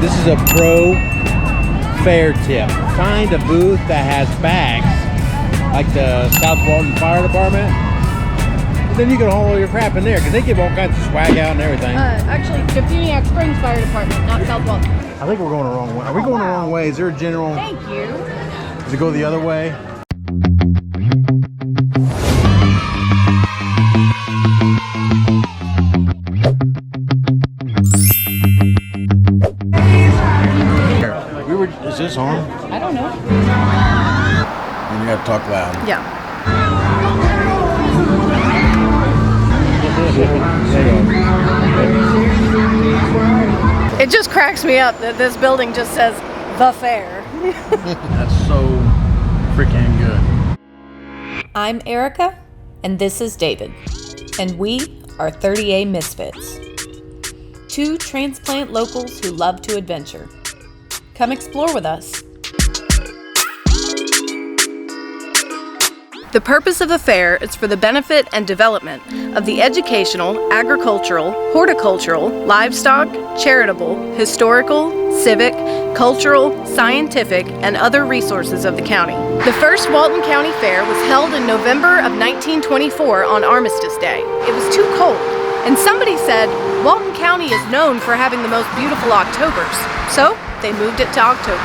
This is a pro fair tip. Find a booth that has bags, like the South Walton Fire Department. And then you can haul all your crap in there, because they give all kinds of swag out and everything. Actually, Defuniak Springs Fire Department, not South Walton. I think we're going the wrong way. Are we going the wrong way? Is there a general? Thank you. Does it go the other way? Is this on? I don't know. And you have to talk loud. Yeah. It just cracks me up that this building just says The Fair. That's so freaking good. I'm Erica, and this is David, and we are 30A Misfits. Two transplant locals who love to adventure. Come explore with us. The purpose of the fair is for the benefit and development of the educational, agricultural, horticultural, livestock, charitable, historical, civic, cultural, scientific, and other resources of the county. The first Walton County Fair was held in November of 1924 on Armistice Day. It was too cold, and somebody said, Walton County is known for having the most beautiful Octobers, so they moved it to October.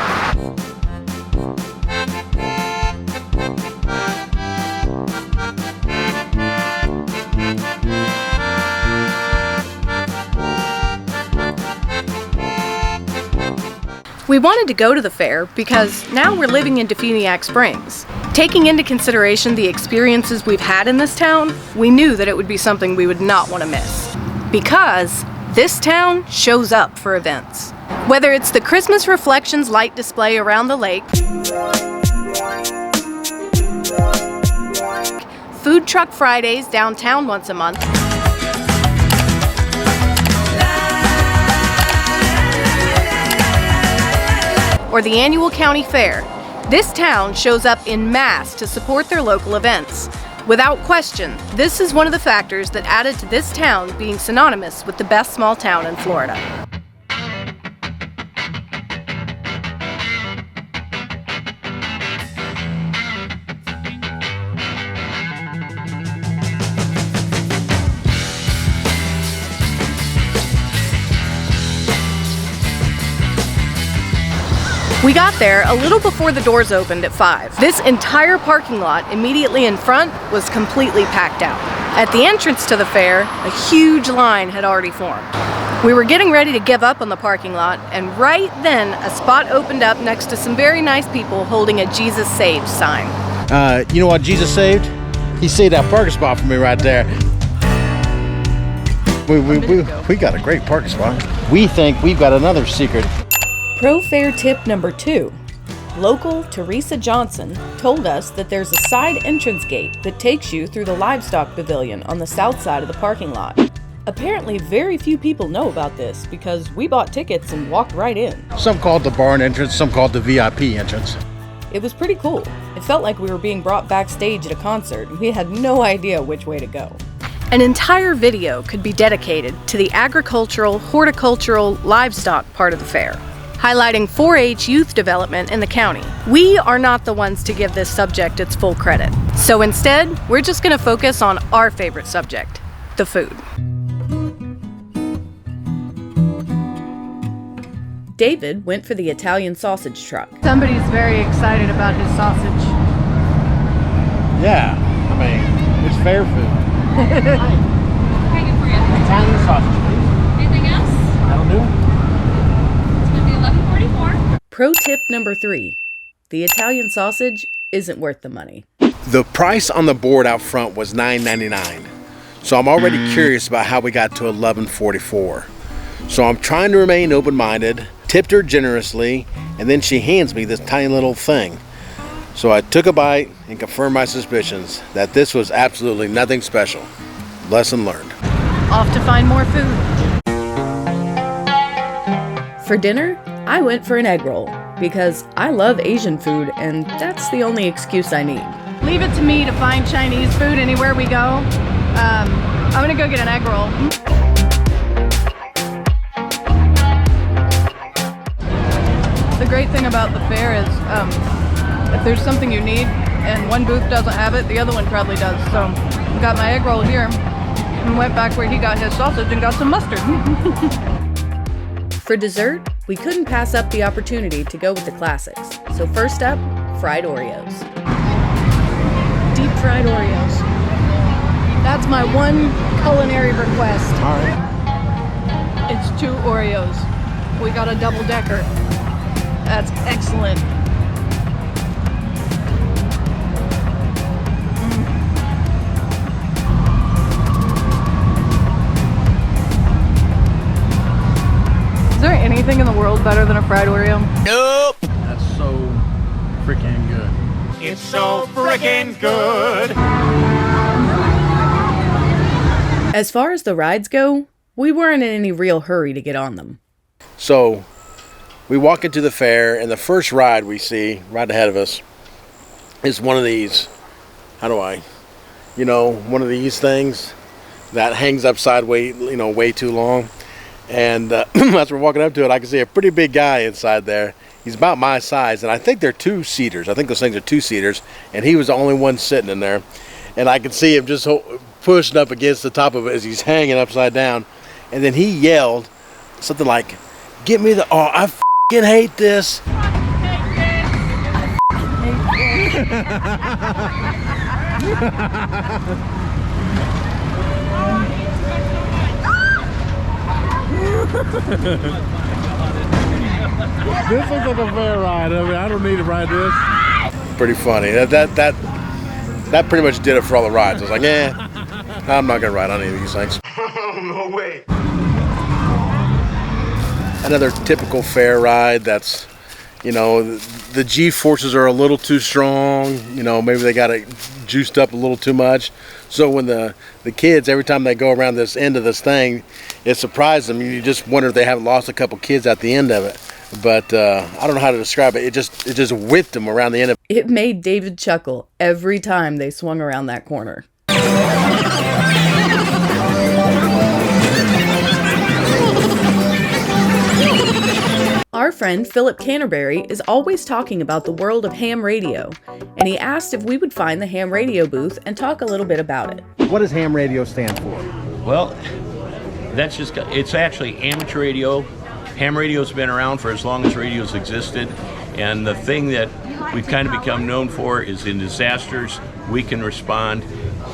We wanted to go to the fair because now we're living in Defuniak Springs. Taking into consideration the experiences we've had in this town, we knew that it would be something we would not want to miss. Because this town shows up for events. Whether it's the Christmas Reflections light display around the lake, Food Truck Fridays downtown once a month, or the annual county fair, this town shows up en masse to support their local events. Without question, this is one of the factors that added to this town being synonymous with the best small town in Florida. We got there a little before the doors opened at 5. This entire parking lot immediately in front was completely packed out. At the entrance to the fair, a huge line had already formed. We were getting ready to give up on the parking lot, and right then a spot opened up next to some very nice people holding a Jesus Saved sign. You know what Jesus saved? He saved that parking spot for me right there. We got a great parking spot. We think we've got another secret. Pro Fair tip number 2. Local Teresa Johnson told us that there's a side entrance gate that takes you through the Livestock Pavilion on the south side of the parking lot. Apparently very few people know about this because we bought tickets and walked right in. Some call it the barn entrance, some call it the VIP entrance. It was pretty cool. It felt like we were being brought backstage at a concert and we had no idea which way to go. An entire video could be dedicated to the agricultural, horticultural, livestock part of the fair, highlighting 4-H youth development in the county. We are not the ones to give this subject its full credit. So instead, we're just going to focus on our favorite subject, the food. David went for the Italian sausage truck. Somebody's very excited about his sausage. Yeah, I mean, it's fair food. Italian sausage, please. Anything else? That'll do. Pro tip number 3. The Italian sausage isn't worth the money. The price on the board out front was $9.99. So I'm already curious about how we got to $11.44. So I'm trying to remain open-minded, tipped her generously, and then she hands me this tiny little thing. So I took a bite and confirmed my suspicions that this was absolutely nothing special. Lesson learned. Off to find more food. For dinner, I went for an egg roll because I love Asian food and that's the only excuse I need. Leave it to me to find Chinese food anywhere we go. I'm gonna go get an egg roll. The great thing about the fair is if there's something you need and one booth doesn't have it, the other one probably does. So I got my egg roll here and went back where he got his sausage and got some mustard. For dessert, we couldn't pass up the opportunity to go with the classics. So first up, fried Oreos. Deep fried Oreos. That's my one culinary request. All right. It's 2 Oreos. We got a double decker. That's excellent. Is there anything in the world better than a fried Oreo? Nope. That's so freaking good. It's so freaking good. As far as the rides go, we weren't in any real hurry to get on them. So we walk into the fair, and the first ride we see right ahead of us is one of these, one of these things that hangs up sideways, way too long. And as we're walking up to it, I can see a pretty big guy inside there. He's about my size, and I think they're 2-seaters. I think those things are 2-seaters, and he was the only one sitting in there. And I can see him just pushing up against the top of it as he's hanging upside down. And then he yelled something like, "Get me I f***ing hate this." This looks like a fair ride. I mean, I don't need to ride this. Pretty funny. That pretty much did it for all the rides. I was like, I'm not gonna ride on any of these things. No way. Another typical fair ride that's, the G-forces are a little too strong. Maybe they got it juiced up a little too much. So when the kids, every time they go around this end of this thing, it surprised them. You just wonder if they haven't lost a couple kids at the end of it. But I don't know how to describe it. It just whipped them around the end of it. It made David chuckle every time they swung around that corner. Our friend Philip Canterbury is always talking about the world of ham radio, and he asked if we would find the ham radio booth and talk a little bit about it. What does ham radio stand for? Well, it's actually amateur radio. Ham radio's been around for as long as radio's existed, and the thing that we've kind of become known for is in disasters, we can respond.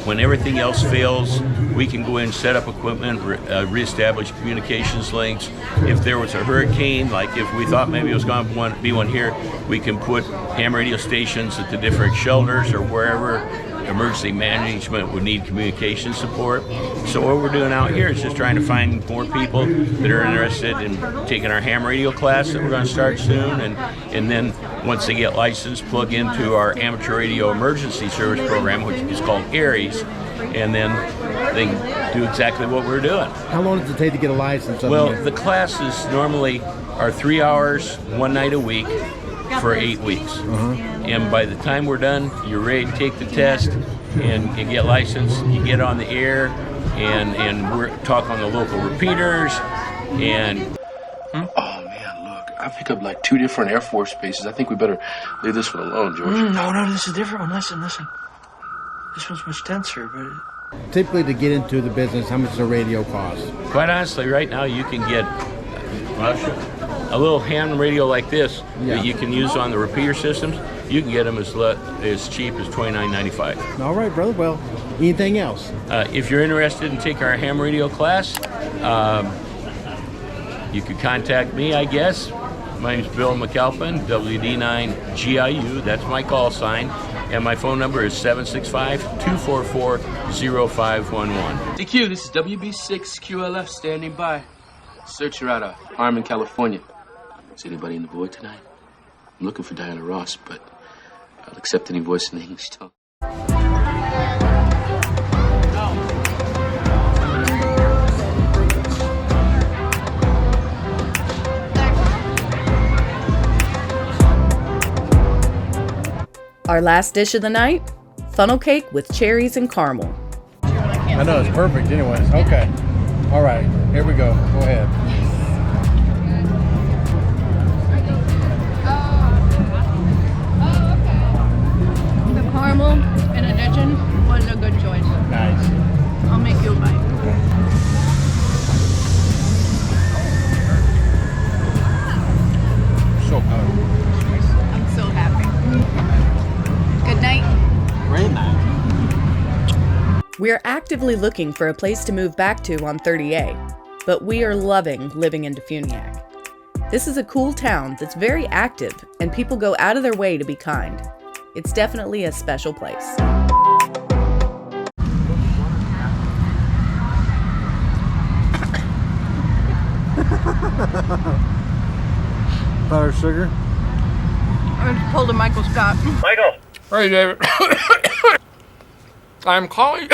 When everything else fails, we can go in, set up equipment, reestablish communications links. If there was a hurricane, like if we thought maybe it was going to be one here, we can put ham radio stations at the different shelters or wherever emergency management would need communication support. So what we're doing out here is just trying to find more people that are interested in taking our ham radio class that we're going to start soon, and then once they get licensed, plug into our amateur radio emergency service program, which is called ARIES, and then they can do exactly what we're doing. How long does it take to get a license? Well, the classes normally are 3 hours, one night a week, for 8 weeks. And by the time we're done, you're ready to take the test and get licensed. You get on the air, and we're talking on the local repeaters. And Oh man, look! I picked up like 2 different Air Force bases. I think we better leave this one alone, George. No, this is a different one. Listen. This one's much denser, but Typically, to get into the business, how much does a radio cost? quite honestly, right now you can get a little ham radio like this that you can use on the repeater systems. You can get them as cheap as $29.95. All right, brother. Well, anything else? If you're interested in taking our ham radio class, you could contact me, I guess. My name's Bill McAlpin, WD9GIU. That's my call sign. And my phone number is 765-244-0511. DQ, this is WB6QLF standing by. Searcher out of Harmon, California. Is anybody in the void tonight? I'm looking for Diana Ross, but I'll accept any voice in the English tongue. Our last dish of the night, funnel cake with cherries and caramel. I know, it's perfect anyways. Okay. All right, here we go. Go ahead. We are actively looking for a place to move back to on 30A, but we are loving living in Defuniak. This is a cool town that's very active, and people go out of their way to be kind. It's definitely a special place. Powdered sugar? I just pulled a Michael Scott. Michael! Hey, David. I'm calling.